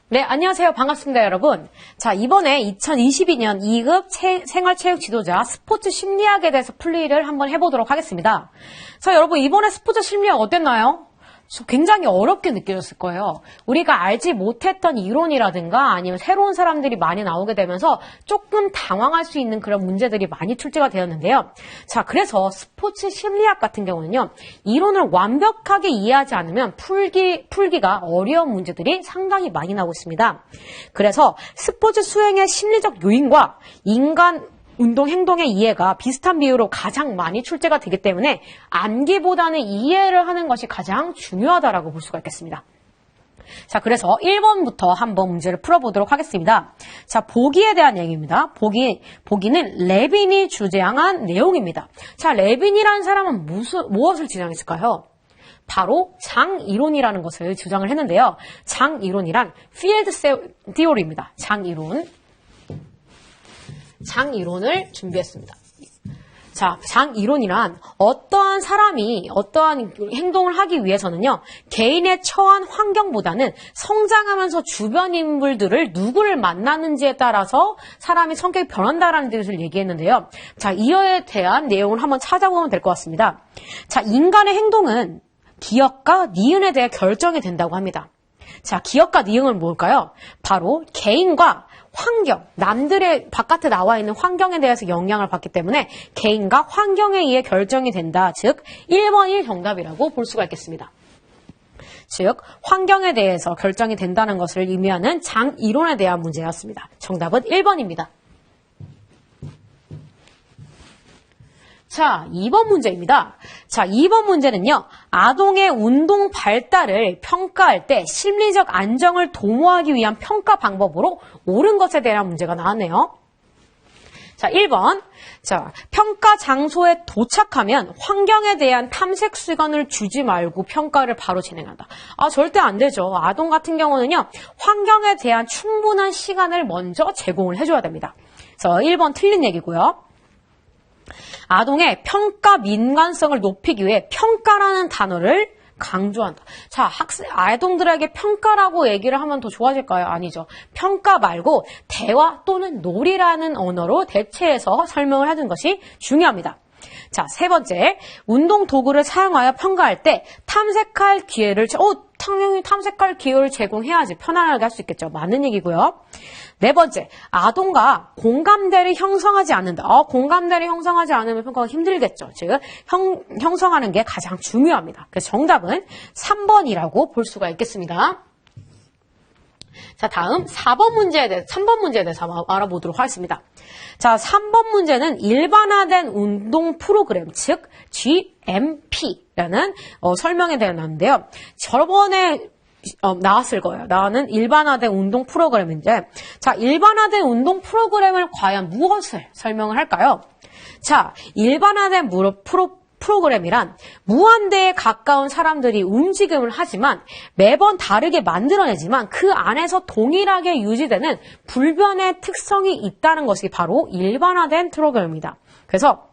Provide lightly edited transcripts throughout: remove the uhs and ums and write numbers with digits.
네, 안녕하세요. 반갑습니다, 여러분. 자, 이번에 2022년 2급 생활체육 지도자 스포츠 심리학에 대해서 풀이를 한번 해보도록 하겠습니다. 자, 여러분, 이번에 스포츠 심리학 어땠나요? 굉장히 어렵게 느껴졌을 거예요. 우리가 알지 못했던 이론이라든가 아니면 새로운 사람들이 많이 나오게 되면서 조금 당황할 수 있는 그런 문제들이 많이 출제가 되었는데요. 자, 그래서 스포츠 심리학 같은 경우는요, 이론을 완벽하게 이해하지 않으면 풀기가 어려운 문제들이 상당히 많이 나오고 있습니다. 그래서 스포츠 수행의 심리적 요인과 인간 운동 행동의 이해가 비슷한 비율로 가장 많이 출제가 되기 때문에 암기보다는 이해를 하는 것이 가장 중요하다라고 볼 수가 있겠습니다. 자, 그래서 1번부터 한번 문제를 풀어보도록 하겠습니다. 자, 보기에 대한 얘기입니다. 보기는 레빈이 주장한 내용입니다. 자, 레빈이라는 사람은 무엇을 주장했을까요? 바로 장이론이라는 것을 주장을 했는데요. 장이론이란 필드 티오리입니다. 장이론을 준비했습니다. 자, 장이론이란 어떠한 사람이 어떠한 행동을 하기 위해서는요, 개인의 처한 환경보다는 성장하면서 주변 인물들을 누구를 만나는지에 따라서 사람이 성격이 변한다라는 뜻을 얘기했는데요. 자, 이에 대한 내용을 한번 찾아보면 될 것 같습니다. 자, 인간의 행동은 기억과 니은에 대해 결정이 된다고 합니다. 자, 기억과 니은은 뭘까요? 바로 개인과 환경, 남들의 바깥에 나와 있는 환경에 대해서 영향을 받기 때문에 개인과 환경에 의해 결정이 된다. 즉, 1번이 정답이라고 볼 수가 있겠습니다. 즉, 환경에 대해서 결정이 된다는 것을 의미하는 장이론에 대한 문제였습니다. 정답은 1번입니다. 자, 2번 문제입니다. 자, 2번 문제는요, 아동의 운동 발달을 평가할 때 심리적 안정을 도모하기 위한 평가 방법으로 옳은 것에 대한 문제가 나왔네요. 자, 1번. 자, 평가 장소에 도착하면 환경에 대한 탐색 시간을 주지 말고 평가를 바로 진행한다. 절대 안 되죠. 아동 같은 경우는요, 환경에 대한 충분한 시간을 먼저 제공을 해줘야 됩니다. 그래서 1번 틀린 얘기고요. 아동의 평가 민감성을 높이기 위해 평가라는 단어를 강조한다. 자, 아동들에게 평가라고 얘기를 하면 더 좋아질까요? 아니죠. 평가 말고 대화 또는 놀이라는 언어로 대체해서 설명을 하는 것이 중요합니다. 자, 세 번째, 운동 도구를 사용하여 평가할 때 탐색할 기회를 당연히 탐색할 기회를 제공해야지 편안하게 할 수 있겠죠. 맞는 얘기고요. 네 번째, 아동과 공감대를 형성하지 않는다. 공감대를 형성하지 않으면 평가가 힘들겠죠. 즉, 형성하는 게 가장 중요합니다. 그래서 정답은 3번이라고 볼 수가 있겠습니다. 자, 다음 3번 문제에 대해서 한번 알아보도록 하겠습니다. 자, 3번 문제는 일반화된 운동 프로그램, 즉 GMP라는 설명에 대해 나왔는데요. 저번에 나왔을 거예요. 나는 일반화된 운동 프로그램인데, 자, 일반화된 운동 프로그램을 과연 무엇을 설명을 할까요? 자, 일반화된 프로그램이란 무한대에 가까운 사람들이 움직임을 하지만 매번 다르게 만들어내지만 그 안에서 동일하게 유지되는 불변의 특성이 있다는 것이 바로 일반화된 프로그램입니다. 그래서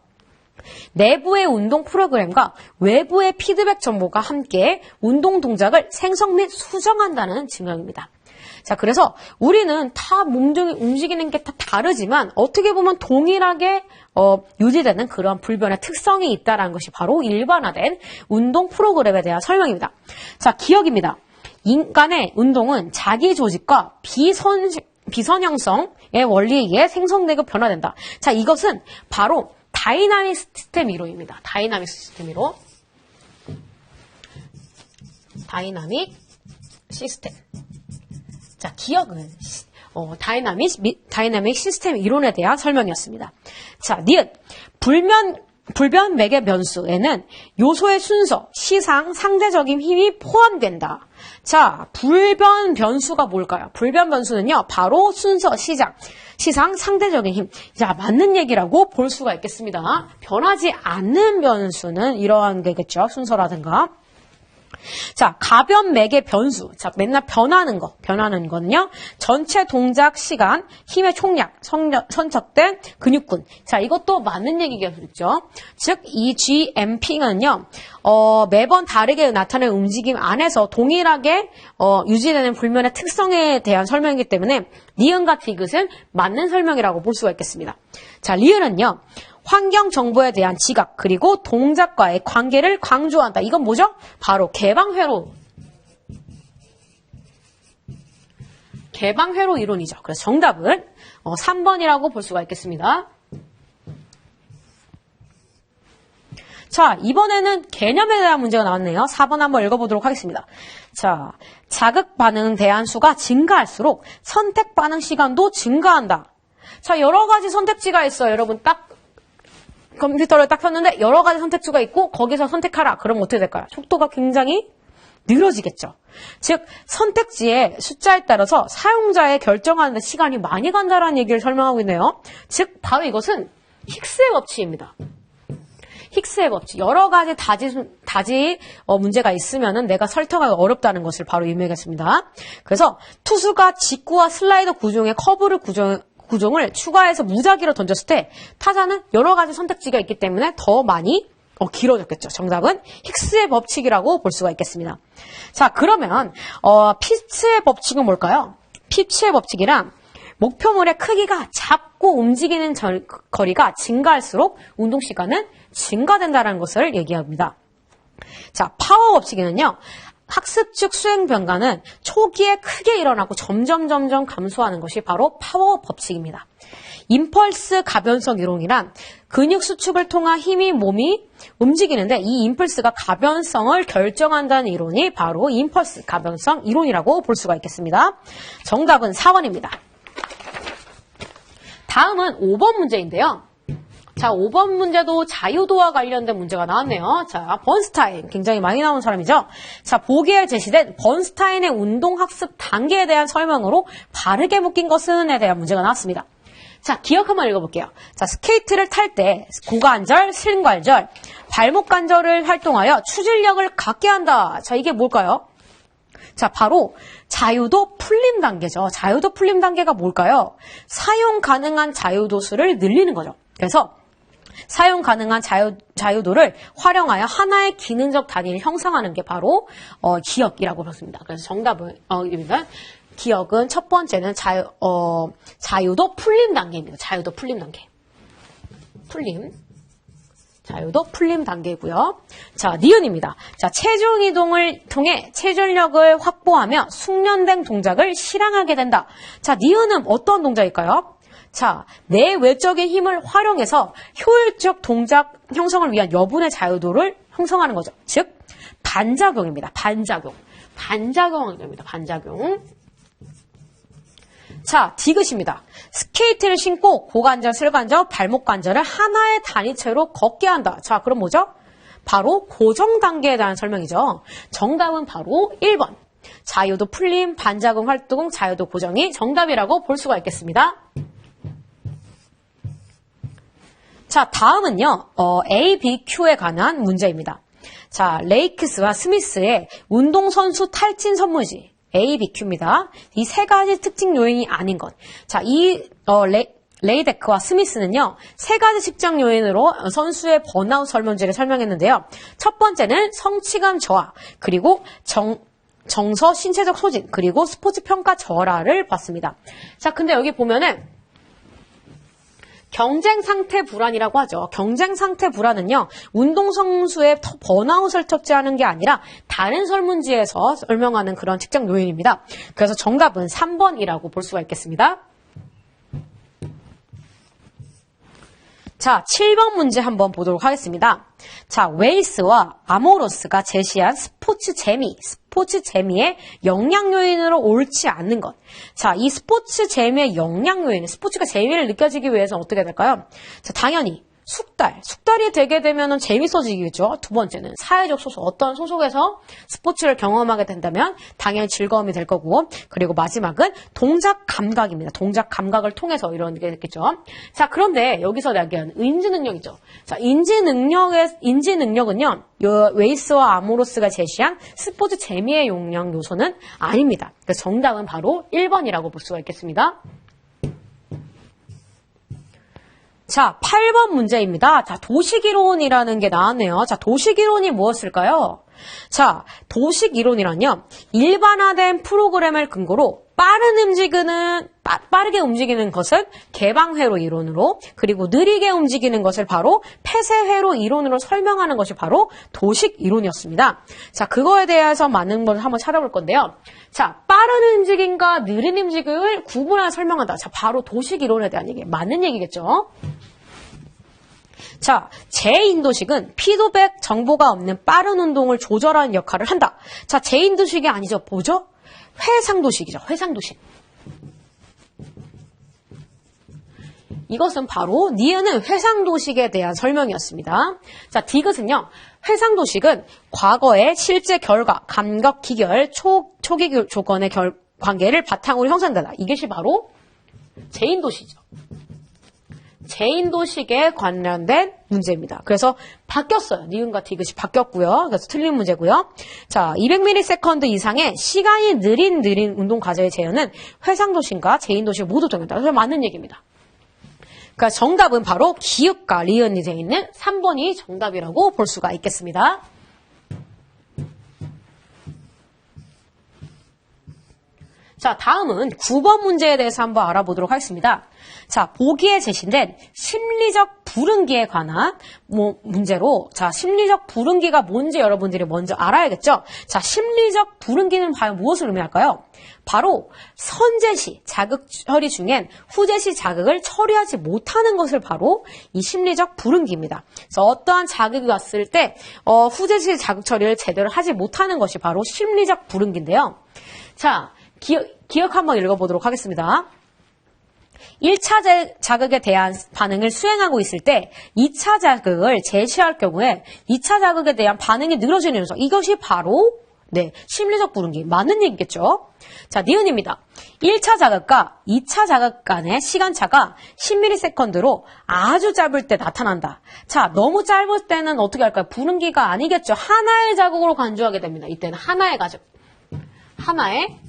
내부의 운동 프로그램과 외부의 피드백 정보가 함께 운동 동작을 생성 및 수정한다는 증명입니다. 자, 그래서 우리는 다 움직이는 게 다 다르지만 어떻게 보면 동일하게 유지되는 그런 불변의 특성이 있다는 것이 바로 일반화된 운동 프로그램에 대한 설명입니다. 자, 기억입니다. 인간의 운동은 자기 조직과 비선형성의 원리에 의해 생성되고 변화된다. 자, 이것은 바로 다이나믹 시스템 이론입니다. 다이나믹 시스템. 자, 기억은 다이나믹 시스템 이론에 대한 설명이었습니다. 자, 니은. 불변 매개 변수에는 요소의 순서, 시상, 상대적인 힘이 포함된다. 자, 불변 변수가 뭘까요? 불변 변수는요, 바로 순서, 시상, 상대적인 힘. 자, 맞는 얘기라고 볼 수가 있겠습니다. 변하지 않는 변수는 이러한 게겠죠. 순서라든가. 자, 가변 맥의 변수. 자, 맨날 변하는 거는요. 전체 동작 시간, 힘의 총량, 선척된 근육군. 자, 이것도 맞는 얘기겠죠. 즉, 이 GMP는요, 매번 다르게 나타나는 움직임 안에서 동일하게, 유지되는 불면의 특성에 대한 설명이기 때문에, 니은과 디귿은 맞는 설명이라고 볼 수가 있겠습니다. 자, 리을은요, 환경 정보에 대한 지각 그리고 동작과의 관계를 강조한다. 이건 뭐죠? 바로 개방회로 이론이죠. 그래서 정답은 3번이라고 볼 수가 있겠습니다. 자, 이번에는 개념에 대한 문제가 나왔네요. 4번 한번 읽어보도록 하겠습니다. 자, 자극 반응 대한수가 증가할수록 선택 반응 시간도 증가한다. 자, 여러 가지 선택지가 있어요. 여러분 컴퓨터를 딱 켰는데 여러 가지 선택지가 있고 거기서 선택하라. 그럼 어떻게 될까요? 속도가 굉장히 늘어지겠죠. 즉 선택지의 숫자에 따라서 사용자의 결정하는 데 시간이 많이 간다는 얘기를 설명하고 있네요. 즉 바로 이것은 힉스의 법칙입니다. 힉스의 법칙. 여러 가지 다지 문제가 있으면은 내가 설명하기 어렵다는 것을 바로 의미하겠습니다. 그래서 투수가 직구와 슬라이더 구종의 커브를 구종을 추가해서 무작위로 던졌을 때 타자는 여러 가지 선택지가 있기 때문에 더 많이 길어졌겠죠. 정답은 힉스의 법칙이라고 볼 수가 있겠습니다. 자, 그러면 피츠의 법칙은 뭘까요? 피츠의 법칙이란 목표물의 크기가 작고 움직이는 거리가 증가할수록 운동 시간은 증가된다는 것을 얘기합니다. 자, 파워 법칙에는요. 학습적 수행 변화는 초기에 크게 일어나고 점점 감소하는 것이 바로 파워 법칙입니다. 임펄스 가변성 이론이란 근육 수축을 통한 힘이 몸이 움직이는데 이 임펄스가 가변성을 결정한다는 이론이 바로 임펄스 가변성 이론이라고 볼 수가 있겠습니다. 정답은 4번입니다. 다음은 5번 문제인데요. 자, 5번 문제도 자유도와 관련된 문제가 나왔네요. 자, 번스타인. 굉장히 많이 나온 사람이죠. 자, 보기에 제시된 번스타인의 운동학습 단계에 대한 설명으로 바르게 묶인 것은에 대한 문제가 나왔습니다. 자, 기억 한번 읽어볼게요. 자, 스케이트를 탈 때 고관절, 승관절, 발목 관절을 활동하여 추진력을 갖게 한다. 자, 이게 뭘까요? 자, 바로 자유도 풀림 단계죠. 자유도 풀림 단계가 뭘까요? 사용 가능한 자유도 수를 늘리는 거죠. 그래서 사용 가능한 자유도를 활용하여 하나의 기능적 단위를 형성하는 게 바로 기억이라고 그렇습니다. 그래서 정답은 기억은 첫 번째는 자유도 풀림 단계입니다. 자유도 풀림 단계. 자유도 풀림 단계고요. 자, 니은입니다. 자, 체중 이동을 통해 체전력을 확보하며 숙련된 동작을 실행하게 된다. 자, 니은은 어떤 동작일까요? 자, 내 외적인 힘을 활용해서 효율적 동작 형성을 위한 여분의 자유도를 형성하는 거죠. 즉, 반작용입니다. 반작용입니다. 자, 디귿입니다. 스케이트를 신고 고관절, 슬관절, 발목 관절을 하나의 단위체로 걷게 한다. 자, 그럼 뭐죠? 바로 고정 단계에 대한 설명이죠. 정답은 바로 1번. 자유도 풀림, 반작용 활동, 자유도 고정이 정답이라고 볼 수가 있겠습니다. 자, 다음은요, ABQ에 관한 문제입니다. 자, 레이크스와 스미스의 운동선수 탈진 선무지. ABQ입니다. 이 세 가지 특징 요인이 아닌 것. 자, 레이데크와 스미스는요, 세 가지 측정 요인으로 선수의 번아웃 설문지를 설명했는데요. 첫 번째는 성취감 저하, 그리고 정서 신체적 소진, 그리고 스포츠 평가 저하를 봤습니다. 자, 근데 여기 보면은 경쟁 상태 불안이라고 하죠. 경쟁 상태 불안은요, 운동선수의 번아웃을 척지하는 게 아니라 다른 설문지에서 설명하는 그런 측정 요인입니다. 그래서 정답은 3번이라고 볼 수가 있겠습니다. 자, 7번 문제 한번 보도록 하겠습니다. 자, 웨이스와 아모로스가 제시한 스포츠 재미의 영향 요인으로 옳지 않는 것. 자, 이 스포츠 재미의 영향 요인, 스포츠가 재미를 느껴지기 위해서는 어떻게 될까요? 자, 당연히 숙달이 되게 되면은 재밌어지겠죠. 두 번째는 사회적 소속. 어떤 소속에서 스포츠를 경험하게 된다면 당연히 즐거움이 될 거고. 그리고 마지막은 동작 감각입니다. 동작 감각을 통해서 이런 게 됐겠죠. 자, 그런데 여기서 얘기하는 인지 능력이죠. 자, 인지 능력은요. 웨이스와 아모로스가 제시한 스포츠 재미의 용량 요소는 아닙니다. 그래서 정답은 바로 1번이라고 볼 수가 있겠습니다. 자, 8번 문제입니다. 자, 도식이론이라는 게 나왔네요. 자, 도식이론이 무엇일까요? 자, 도식이론이란요. 일반화된 프로그램을 근거로 빠르게 움직이는 것은 개방회로 이론으로, 그리고 느리게 움직이는 것을 바로 폐쇄회로 이론으로 설명하는 것이 바로 도식이론이었습니다. 자, 그거에 대해서 많은 걸 한번 찾아볼 건데요. 자, 빠른 움직임과 느린 움직임을 구분하여 설명한다. 자, 바로 도식이론에 대한 얘기, 맞는 얘기겠죠? 자, 재인도식은 피드백 정보가 없는 빠른 운동을 조절하는 역할을 한다. 자, 재인도식이 아니죠. 뭐죠? 회상도식이죠. 회상도식. 이것은 바로 니은은 회상도식에 대한 설명이었습니다. 자, 디귿은요. 회상도식은 과거의 실제 결과, 감각, 기결, 초기 조건의 관계를 바탕으로 형성된다. 이것이 바로 재인도식이죠. 재인도식에 관련된 문제입니다. 그래서 바뀌었어요. 니은과 디귿이 바뀌었고요. 그래서 틀린 문제고요. 자, 200ms 이상의 시간이 느린 운동 과제의 재현은 회상도식과 재인도식 모두 정했다. 그래서 맞는 얘기입니다. 그러니까 정답은 바로 기읍과 리은이 되어 있는 3번이 정답이라고 볼 수가 있겠습니다. 자, 다음은 9번 문제에 대해서 한번 알아보도록 하겠습니다. 자, 보기에 제시된 심리적 불응기에 관한 문제로, 자, 심리적 불응기가 뭔지 여러분들이 먼저 알아야겠죠? 자, 심리적 불응기는 과연 무엇을 의미할까요? 바로 선제시, 자극 처리 중엔 후제시 자극을 처리하지 못하는 것을 바로 이 심리적 불응기입니다. 그래서 어떠한 자극이 왔을 때 후제시 자극 처리를 제대로 하지 못하는 것이 바로 심리적 불응기인데요. 자, 기억 한번 읽어보도록 하겠습니다. 1차 자극에 대한 반응을 수행하고 있을 때 2차 자극을 제시할 경우에 2차 자극에 대한 반응이 늘어지는 녀석. 이것이 바로 심리적 불응기. 맞는 얘기겠죠? 자, 니은입니다. 1차 자극과 2차 자극 간의 시간차가 10ms로 아주 짧을 때 나타난다. 자, 너무 짧을 때는 어떻게 할까요? 불응기가 아니겠죠. 하나의 자극으로 간주하게 됩니다. 이때는 하나의 자극. 하나의.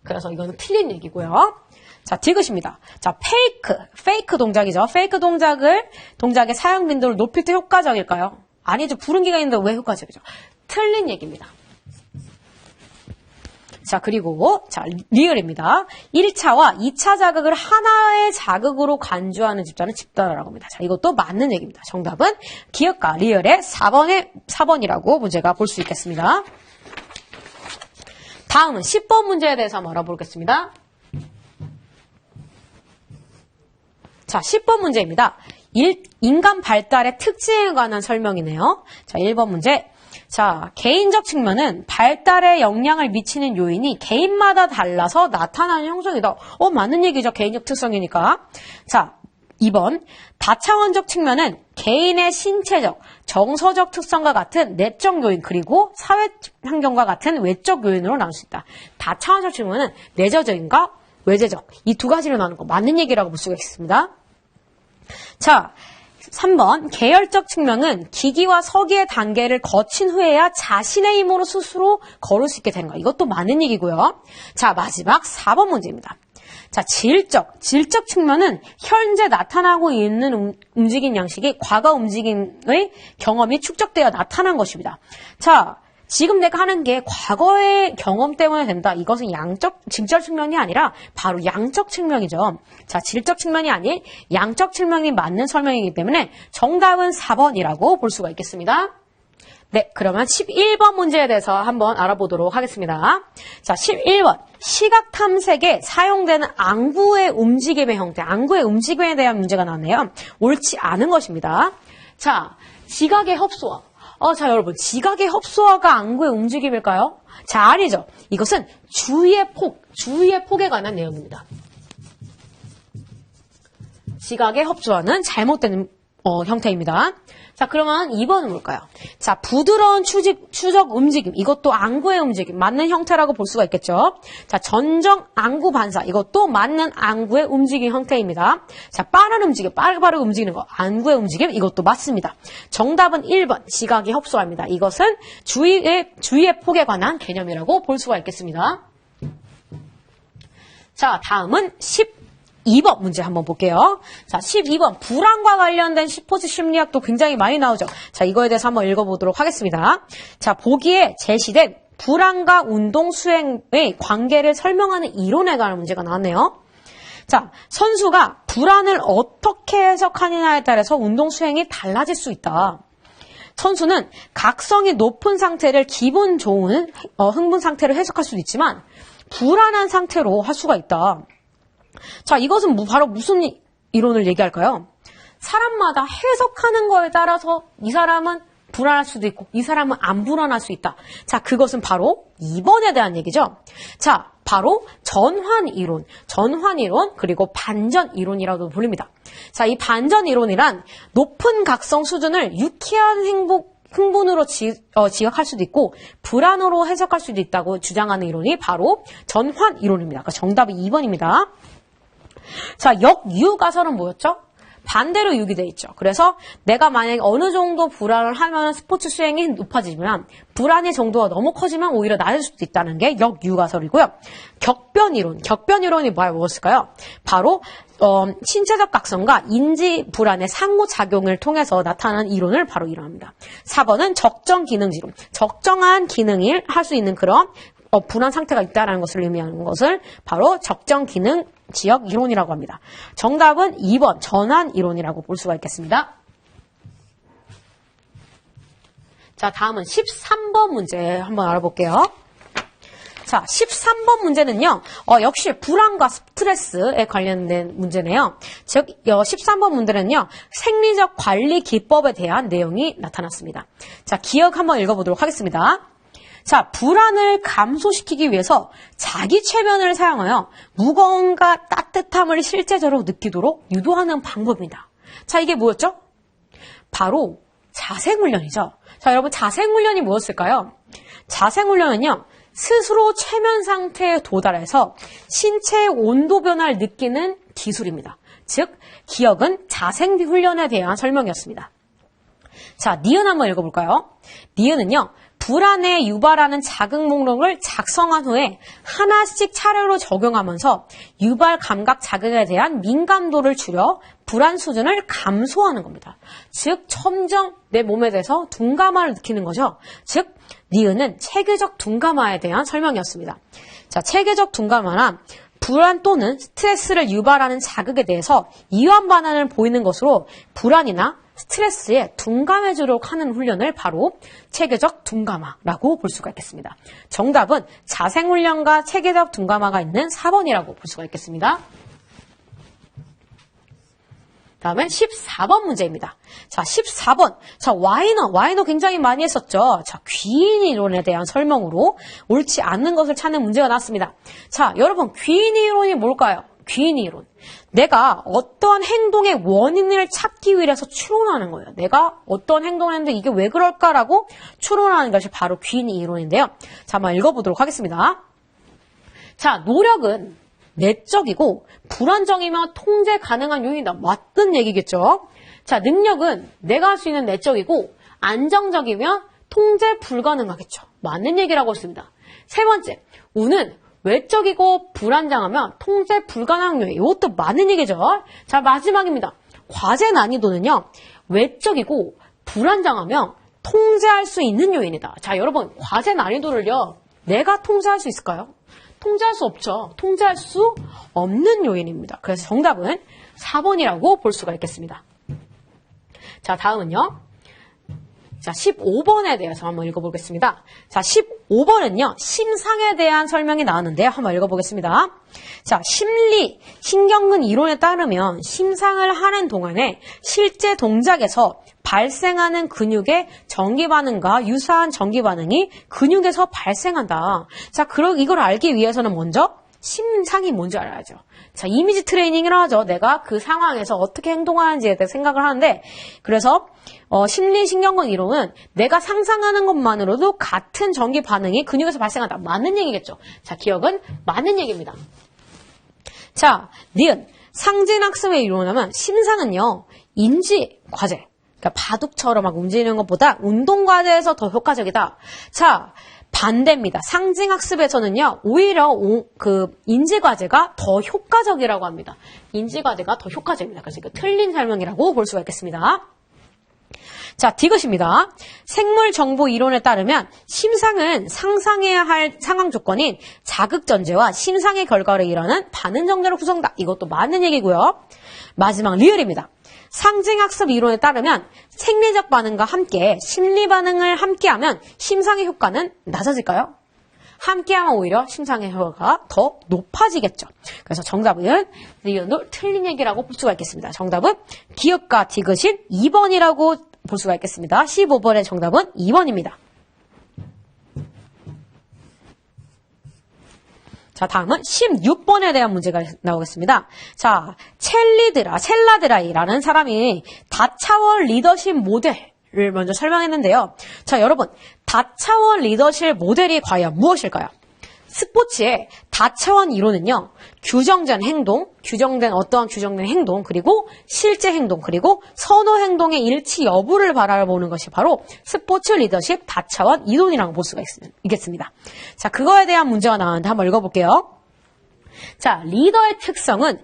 그래서 이거는 틀린 얘기고요. 자, 디귿입니다. 자, 페이크 동작이죠. 페이크 동작의 사용 빈도를 높일 때 효과적일까요? 아니죠. 불응기가 있는데 왜 효과적이죠? 틀린 얘기입니다. 자, 그리고 자, 리을입니다. 1차와 2차 자극을 하나의 자극으로 간주하는 집단이라고 합니다. 자, 이것도 맞는 얘기입니다. 정답은 기억과 리을의 4번이라고 문제가 볼 수 있겠습니다. 다음은 10번 문제에 대해서 한번 알아보겠습니다. 자, 10번 문제입니다. 인간 발달의 특징에 관한 설명이네요. 자, 1번 문제. 자, 개인적 측면은 발달에 영향을 미치는 요인이 개인마다 달라서 나타나는 형성이다. 맞는 얘기죠. 개인적 특성이니까. 자, 2번. 다차원적 측면은 개인의 신체적, 정서적 특성과 같은 내적 요인 그리고 사회 환경과 같은 외적 요인으로 나눌 수 있다. 다차원적 측면은 내재적인가 외재적 이 두 가지로 나누는 거 맞는 얘기라고 볼 수가 있습니다. 자, 3번. 계열적 측면은 기기와 서기의 단계를 거친 후에야 자신의 힘으로 스스로 걸을 수 있게 되는 거. 이것도 맞는 얘기고요. 자, 마지막 4번 문제입니다. 자, 질적 측면은 현재 나타나고 있는 움직임 양식이 과거 움직임의 경험이 축적되어 나타난 것입니다. 자, 지금 내가 하는 게 과거의 경험 때문에 된다. 이것은 질적 측면이 아니라 바로 양적 측면이죠. 자, 질적 측면이 아닌 양적 측면이 맞는 설명이기 때문에 정답은 4번이라고 볼 수가 있겠습니다. 네, 그러면 11번 문제에 대해서 한번 알아보도록 하겠습니다. 자, 11번. 시각 탐색에 사용되는 안구의 움직임의 형태, 안구의 움직임에 대한 문제가 나왔네요. 옳지 않은 것입니다. 자, 지각의 협소화. 자, 여러분, 지각의 협소화가 안구의 움직임일까요? 자, 아니죠. 이것은 주의의 폭에 관한 내용입니다. 지각에 협조하는 잘못된 형태입니다. 자, 그러면 2번은 뭘까요? 자, 부드러운 추적 움직임. 이것도 안구의 움직임. 맞는 형태라고 볼 수가 있겠죠. 자, 전정 안구 반사. 이것도 맞는 안구의 움직임 형태입니다. 자, 빠른 움직임. 빠르게 움직이는 거. 안구의 움직임. 이것도 맞습니다. 정답은 1번. 지각에 협소합니다. 이것은 주의의 폭에 관한 개념이라고 볼 수가 있겠습니다. 자, 다음은 12번 문제 한번 볼게요. 자, 12번. 불안과 관련된 스포츠 심리학도 굉장히 많이 나오죠. 자, 이거에 대해서 한번 읽어보도록 하겠습니다. 자, 보기에 제시된 불안과 운동 수행의 관계를 설명하는 이론에 관한 문제가 나왔네요. 자, 선수가 불안을 어떻게 해석하느냐에 따라서 운동 수행이 달라질 수 있다. 선수는 각성이 높은 상태를 기분 좋은 흥분 상태로 해석할 수도 있지만 불안한 상태로 할 수가 있다. 자, 이것은 바로 무슨 이론을 얘기할까요? 사람마다 해석하는 거에 따라서 이 사람은 불안할 수도 있고 이 사람은 안 불안할 수 있다. 자, 그것은 바로 2번에 대한 얘기죠. 자, 바로 전환 이론 그리고 반전 이론이라고도 불립니다. 자, 이 반전 이론이란 높은 각성 수준을 유쾌한 흥분으로 지각할 수도 있고 불안으로 해석할 수도 있다고 주장하는 이론이 바로 전환 이론입니다. 그러니까 정답이 2번입니다. 자, 역유가설은 뭐였죠? 반대로 유기되어 있죠. 그래서 내가 만약에 어느 정도 불안을 하면 스포츠 수행이 높아지면 불안의 정도가 너무 커지면 오히려 낮을 수도 있다는 게 역유가설이고요. 격변이론이 무엇일까요? 바로 신체적 각성과 인지 불안의 상호작용을 통해서 나타나는 이론을 바로 이론합니다. 4번은 적정기능지론. 적정한 기능을 할 수 있는 그런 불안 상태가 있다는 것을 의미하는 것을 바로 적정기능 지역 이론이라고 합니다. 정답은 2번 전환 이론이라고 볼 수가 있겠습니다. 자, 다음은 13번 문제 한번 알아볼게요. 자, 13번 문제는요. 역시 불안과 스트레스에 관련된 문제네요. 즉, 13번 문제는요. 생리적 관리 기법에 대한 내용이 나타났습니다. 자, 기억 한번 읽어보도록 하겠습니다. 자, 불안을 감소시키기 위해서 자기 최면을 사용하여 무거움과 따뜻함을 실제적으로 느끼도록 유도하는 방법입니다. 자, 이게 뭐였죠? 바로 자생훈련이죠. 자, 여러분 자생훈련이 무엇일까요? 자생훈련은요. 스스로 최면 상태에 도달해서 신체의 온도 변화를 느끼는 기술입니다. 즉, 기억은 자생훈련에 대한 설명이었습니다. 자, 니은 한번 읽어볼까요? 니은은요. 불안에 유발하는 자극 목록을 작성한 후에 하나씩 차례로 적용하면서 유발 감각 자극에 대한 민감도를 줄여 불안 수준을 감소하는 겁니다. 즉, 점점 내 몸에 대해서 둔감함을 느끼는 거죠. 즉, 니은은 체계적 둔감화에 대한 설명이었습니다. 자, 체계적 둔감화란 불안 또는 스트레스를 유발하는 자극에 대해서 이완 반응을 보이는 것으로 불안이나 스트레스에 둔감해지도록 하는 훈련을 바로 체계적 둔감화라고 볼 수가 있겠습니다. 정답은 자생훈련과 체계적 둔감화가 있는 4번이라고 볼 수가 있겠습니다. 다음은 14번 문제입니다. 자, 14번. 자, 와이너 굉장히 많이 했었죠. 자, 귀인 이론에 대한 설명으로 옳지 않는 것을 찾는 문제가 나왔습니다. 자, 여러분, 귀인 이론이 뭘까요? 귀인 이론. 내가 어떠한 행동의 원인을 찾기 위해서 추론하는 거예요. 내가 어떤 행동을 했는데 이게 왜 그럴까라고 추론하는 것이 바로 귀인 이론인데요. 자, 한번 읽어보도록 하겠습니다. 자, 노력은 내적이고 불안정이며 통제 가능한 요인이다. 맞는 얘기겠죠. 자, 능력은 내가 할 수 있는 내적이고 안정적이며 통제 불가능하겠죠. 맞는 얘기라고 했습니다. 세 번째, 운은 외적이고 불안정하면 통제 불가능한 요인. 이것도 맞는 얘기죠. 자, 마지막입니다. 과제 난이도는요. 외적이고 불안정하면 통제할 수 있는 요인이다. 자, 여러분, 과제 난이도를요. 내가 통제할 수 있을까요? 통제할 수 없죠. 통제할 수 없는 요인입니다. 그래서 정답은 4번이라고 볼 수가 있겠습니다. 자, 다음은요. 자, 15번에 대해서 한번 읽어보겠습니다. 자, 15번은요, 심상에 대한 설명이 나왔는데요. 한번 읽어보겠습니다. 자, 신경근 이론에 따르면 심상을 하는 동안에 실제 동작에서 발생하는 근육의 전기반응과 유사한 전기반응이 근육에서 발생한다. 자, 이걸 알기 위해서는 먼저 심상이 뭔지 알아야죠. 자, 이미지 트레이닝이라 하죠. 내가 그 상황에서 어떻게 행동하는지에 대해 생각을 하는데, 그래서 심리신경권 이론은 내가 상상하는 것만으로도 같은 전기 반응이 근육에서 발생한다. 맞는 얘기겠죠. 자, 기억은 맞는 얘기입니다. 자, 니은 상징학습의 이론하면 심상은요, 인지 과제, 그러니까 바둑처럼 막 움직이는 것보다 운동 과제에서 더 효과적이다. 자, 반대입니다. 상징학습에서는요, 오히려 인지 과제가 더 효과적이라고 합니다. 인지 과제가 더 효과적입니다. 그래서 이거 틀린 설명이라고 볼 수가 있겠습니다. 자, 디귿입니다. 생물정보 이론에 따르면 심상은 상상해야 할 상황 조건인 자극전제와 심상의 결과를 이루는 반응정제로 구성된다. 이것도 맞는 얘기고요. 마지막 리을입니다. 상징학습 이론에 따르면 생리적 반응과 함께 심리 반응을 함께하면 심상의 효과는 낮아질까요? 함께하면 오히려 심상의 효과가 더 높아지겠죠. 그래서 정답은 리을도 틀린 얘기라고 볼 수가 있겠습니다. 정답은 기억과 디귿인 2번이라고 볼 수가 있겠습니다. 15번의 정답은 2번입니다. 자, 다음은 16번에 대한 문제가 나오겠습니다. 자, 첼라드라이라는 사람이 다차원 리더십 모델을 먼저 설명했는데요. 자, 여러분, 다차원 리더십 모델이 과연 무엇일까요? 스포츠의 다차원 이론은요, 규정된 행동, 그리고 실제 행동, 그리고 선호 행동의 일치 여부를 바라보는 것이 바로 스포츠 리더십 다차원 이론이라고 볼 수가 있겠습니다. 자, 그거에 대한 문제가 나왔는데 한번 읽어볼게요. 자, 리더의 특성은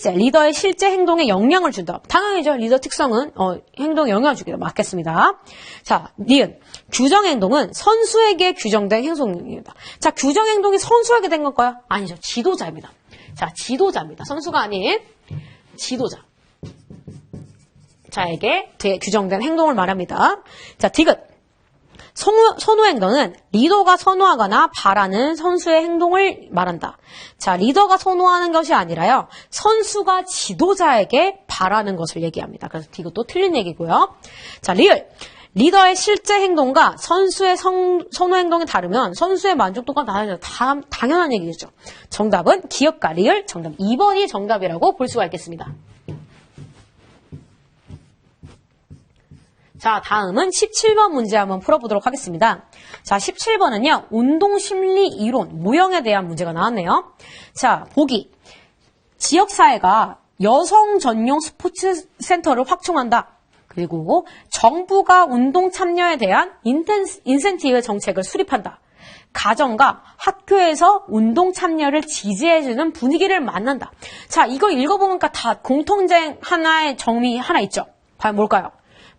리더의 실제 행동에 영향을 준다. 당연히죠. 리더 특성은 행동에 영향을 주기로 맞겠습니다. 자, 니은 규정 행동은 선수에게 규정된 행동입니다. 자, 규정 행동이 선수에게 된 걸까요? 아니죠. 지도자입니다. 자, 지도자입니다. 선수가 아닌 지도자. 자에게 규정된 행동을 말합니다. 자, 디귿. 선호 행동은 리더가 선호하거나 바라는 선수의 행동을 말한다. 자, 리더가 선호하는 것이 아니라요, 선수가 지도자에게 바라는 것을 얘기합니다. 그래서 이것도 틀린 얘기고요. 자, 리을. 리더의 실제 행동과 선수의 선호 행동이 다르면 선수의 만족도가 낮아져. 당연한 얘기죠. 정답은 기억과 리을, 정답 2번이 정답이라고 볼 수가 있겠습니다. 자, 다음은 17번 문제 한번 풀어보도록 하겠습니다. 자, 17번은요, 운동심리 이론, 모형에 대한 문제가 나왔네요. 자, 보기. 지역사회가 여성 전용 스포츠 센터를 확충한다. 그리고 정부가 운동 참여에 대한 인센티브 정책을 수립한다. 가정과 학교에서 운동 참여를 지지해주는 분위기를 만난다. 자, 이거 읽어보니까 다 공통된 하나의 점이 하나 있죠. 과연 뭘까요?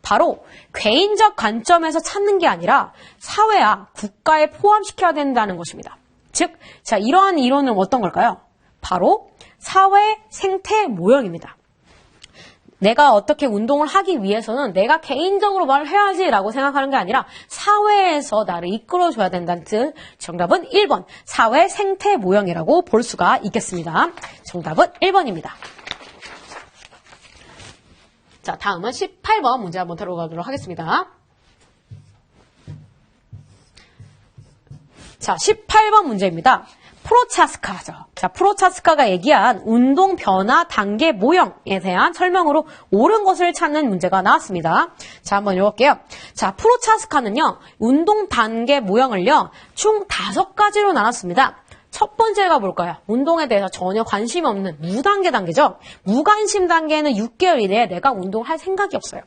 바로 개인적 관점에서 찾는 게 아니라 사회와 국가에 포함시켜야 된다는 것입니다. 즉, 자, 이러한 이론은 어떤 걸까요? 바로 사회 생태 모형입니다. 내가 어떻게 운동을 하기 위해서는 내가 개인적으로 뭘 해야지라고 생각하는 게 아니라 사회에서 나를 이끌어줘야 된다는 뜻. 정답은 1번, 사회 생태 모형이라고 볼 수가 있겠습니다. 정답은 1번입니다. 자, 다음은 18번 문제 한번 들어가도록 하겠습니다. 자, 18번 문제입니다. 프로차스카죠. 자, 프로차스카가 얘기한 운동 변화 단계 모형에 대한 설명으로 옳은 것을 찾는 문제가 나왔습니다. 자, 한번 읽어볼게요. 자, 프로차스카는요, 운동 단계 모형을요, 총 5가지로 나눴습니다. 첫 번째가 뭘까요? 운동에 대해서 전혀 관심이 없는 무단계 단계죠. 무관심 단계는 6개월 이내에 내가 운동을 할 생각이 없어요.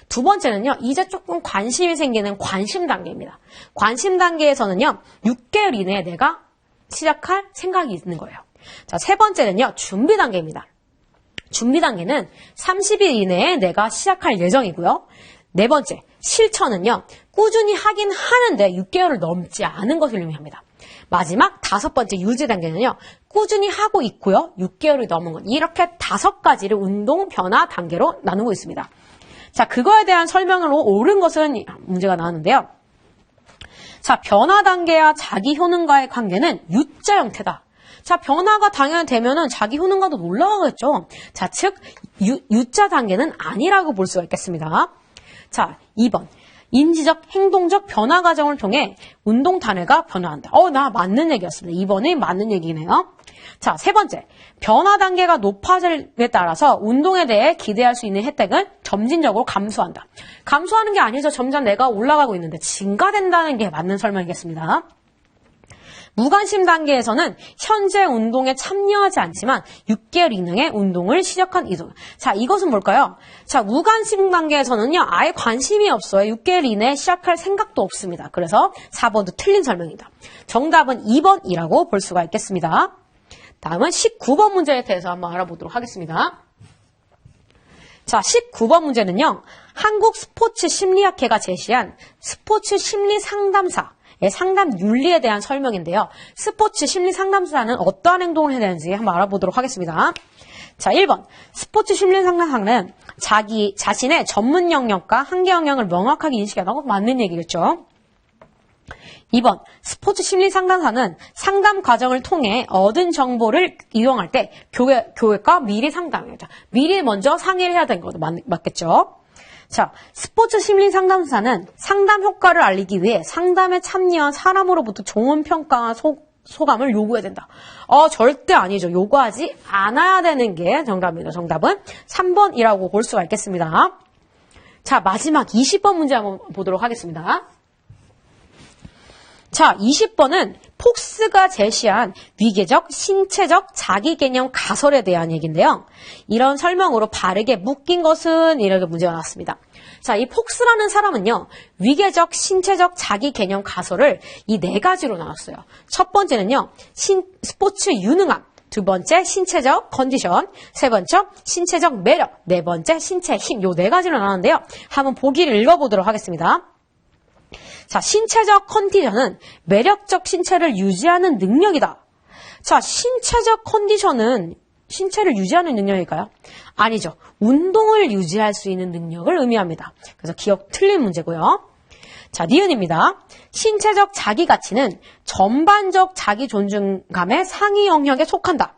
두 번째는요, 이제 조금 관심이 생기는 관심 단계입니다. 관심 단계에서는요, 6개월 이내에 내가 시작할 생각이 있는 거예요. 자, 세 번째는요, 준비 단계입니다. 준비 단계는 30일 이내에 내가 시작할 예정이고요. 네 번째, 실천은요, 꾸준히 하긴 하는데 6개월을 넘지 않은 것을 의미합니다. 마지막 5번째 유지 단계는요, 꾸준히 하고 있고요, 6개월이 넘은 것. 이렇게 5가지를 운동 변화 단계로 나누고 있습니다. 자, 그거에 대한 설명으로 옳은 것은 문제가 나왔는데요. 자, 변화 단계와 자기 효능과의 관계는 U자 형태다. 자, 변화가 당연히 되면은 자기 효능과도 올라가겠죠. 자, 즉 U자 단계는 아니라고 볼 수가 있겠습니다. 자, 2번. 인지적, 행동적 변화 과정을 통해 운동 단계가 변화한다. 나 맞는 얘기였습니다. 2번이 맞는 얘기네요. 자, 세 번째. 변화 단계가 높아짐에 따라서 운동에 대해 기대할 수 있는 혜택은 점진적으로 감소한다. 감소하는 게 아니죠. 점점 내가 올라가고 있는데 증가된다는 게 맞는 설명이겠습니다. 무관심 단계에서는 현재 운동에 참여하지 않지만 6개월 이내에 운동을 시작한 이동. 자, 이것은 뭘까요? 자, 무관심 단계에서는요, 아예 관심이 없어요. 6개월 이내에 시작할 생각도 없습니다. 그래서 4번도 틀린 설명입니다. 정답은 2번이라고 볼 수가 있겠습니다. 다음은 19번 문제에 대해서 한번 알아보도록 하겠습니다. 자, 19번 문제는요, 한국스포츠심리학회가 제시한 스포츠 심리 상담사, 상담 윤리에 대한 설명인데요. 스포츠 심리 상담사는 어떠한 행동을 해야 되는지 한번 알아보도록 하겠습니다. 자, 1번. 스포츠 심리 상담사는 자신의 전문 영역과 한계 영역을 명확하게 인식하고 맞는 얘기겠죠. 2번. 스포츠 심리 상담사는 상담 과정을 통해 얻은 정보를 이용할 때 교육과 미리 상담이죠. 미리 먼저 상의를 해야 되는 것도 맞겠죠. 자, 스포츠 심리 상담사는 상담 효과를 알리기 위해 상담에 참여한 사람으로부터 좋은 평가와 소감을 요구해야 된다. 절대 아니죠. 요구하지 않아야 되는 게 정답입니다. 정답은 3번이라고 볼 수가 있겠습니다. 자, 마지막 20번 문제 한번 보도록 하겠습니다. 자, 20번은 폭스가 제시한 위계적, 신체적 자기개념 가설에 대한 얘기인데요. 이런 설명으로 바르게 묶인 것은 이렇게 문제가 나왔습니다. 자, 이 폭스라는 사람은요, 위계적, 신체적 자기개념 가설을 이 4가지로 나눴어요. 첫 번째는요, 스포츠 유능함. 두 번째, 신체적 컨디션. 세 번째, 신체적 매력. 네 번째, 신체 힘. 요 4가지로 나눴는데요. 한번 보기를 읽어보도록 하겠습니다. 자, 신체적 컨디션은 매력적 신체를 유지하는 능력이다. 자, 신체적 컨디션은 신체를 유지하는 능력일까요? 아니죠. 운동을 유지할 수 있는 능력을 의미합니다. 그래서 기억 틀린 문제고요. 자, 니은입니다. 신체적 자기가치는 전반적 자기 존중감의 상위 영역에 속한다.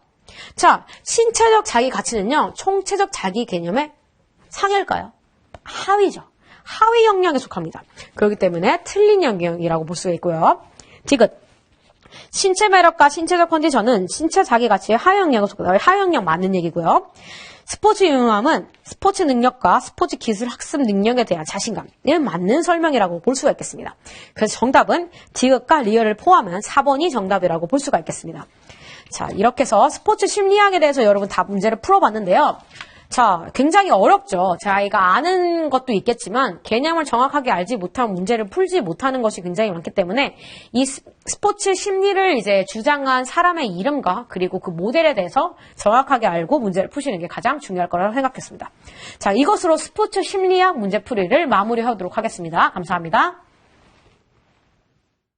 자, 신체적 자기가치는요, 총체적 자기 개념의 상일까요? 하위죠. 하위 영역에 속합니다. 그렇기 때문에 틀린 영역이라고 볼 수가 있고요. 디귿. 신체 매력과 신체적 컨디션은 신체 자기가치의 하위 영역에 속하다. 하위 영역 맞는 얘기고요. 스포츠 유능함은 스포츠 능력과 스포츠 기술 학습 능력에 대한 자신감. 이는 맞는 설명이라고 볼 수가 있겠습니다. 그래서 정답은 디귿과 리을을 포함한 4번이 정답이라고 볼 수가 있겠습니다. 자, 이렇게 해서 스포츠 심리학에 대해서 여러분 다 문제를 풀어봤는데요. 자, 굉장히 어렵죠. 저희가 아는 것도 있겠지만 개념을 정확하게 알지 못하면 문제를 풀지 못하는 것이 굉장히 많기 때문에 이 스포츠 심리를 이제 주장한 사람의 이름과 그리고 그 모델에 대해서 정확하게 알고 문제를 푸시는 게 가장 중요할 거라고 생각했습니다. 자, 이것으로 스포츠 심리학 문제풀이를 마무리하도록 하겠습니다. 감사합니다.